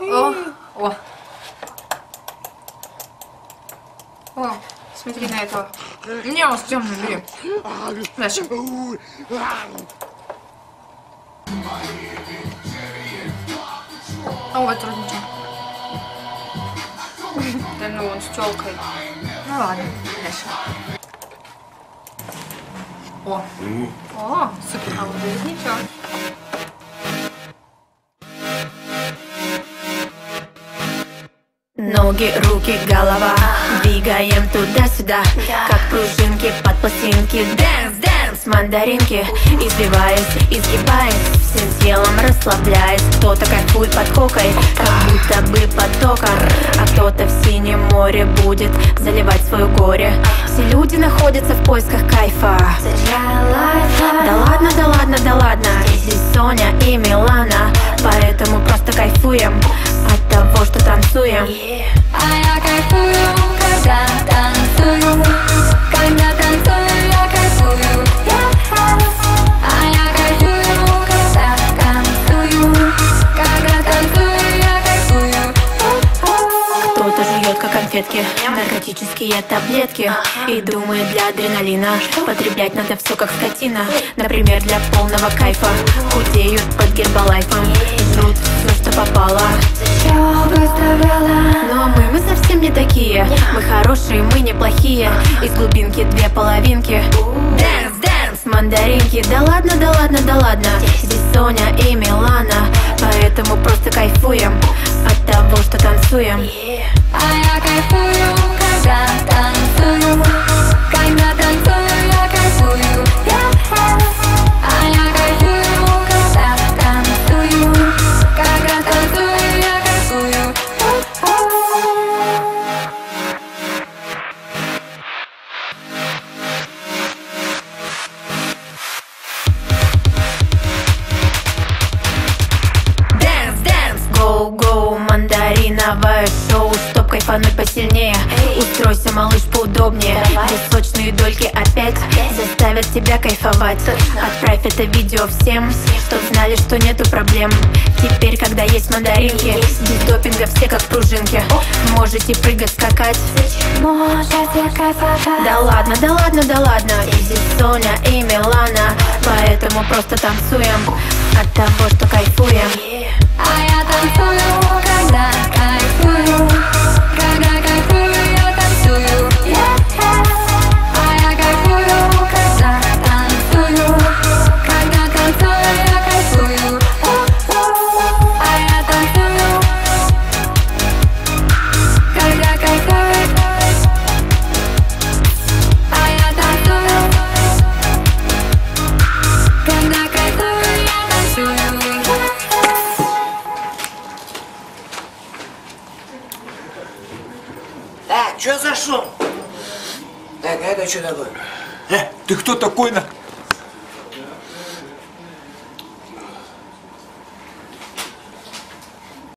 О. О, смотри на этого. Не, он темный, бери. Дальше. О, вот трудничек. Да ну, он с тёлкой. Ну ладно, дальше. О, супер, а вот здесь ничего. Ноги, руки, голова, двигаем туда-сюда, как пружинки под пластинки. Дэнс, дэнс, мандаринки, извиваясь, изгибаясь, всем телом расслабляясь. Кто-то кайфует под кокой, как будто бы потоком, а кто-то в синем море будет заливать свое горе. Все люди находятся в поисках кайфа. Да ладно, да ладно, да ладно, здесь Соня и Милана, поэтому просто кайфуем от того, что танцуем. А я кайфую, когда танцую. Когда танцую, я кайфую. А я кайфую, когда танцую. Когда танцую, я кайфую. Кто-то жует, как конфетки, наркотические таблетки, и думает, для адреналина потреблять надо все как скотина. Например, для полного кайфа худеют под гербалайфом, жрут все, что попало. Но мы совсем не такие. Мы хорошие, мы неплохие. Из глубинки две половинки. Дэнс, дэнс, мандаринки. Да ладно, да ладно, да ладно, здесь Соня и Милана, поэтому просто кайфуем от того, что танцуем. А я кайфую, когда танцую. Когда танцую, я кайфую. А я кайфую, когда танцую. Когда танцую, я кайфую. Дэнс, дэнс, гоу-гоу, мандариновое шоу. Чтоб кайфануть посильнее, устройся, малыш, поудобнее. Где сочные дольки опять заставят тебя кайфовать. Отправь это видео всем, чтоб знали, что нету проблем. Теперь, когда есть мандаринки, без допинга все как пружинки. Можете прыгать, скакать. Можете кайфовать. Да ладно, да ладно, да ладно, здесь Соня и Милана, поэтому просто танцуем от того, что кайфуем. А я танцую, когда кайфую. Когда кайфую, я танцую. А я кайфую, когда танцую. Когда танцую, я кайфую. А я танцую, когда кайфую. А я танцую, когда кайфую, я танцую. Чё за шум? Так, а это что такое? Ты кто такой?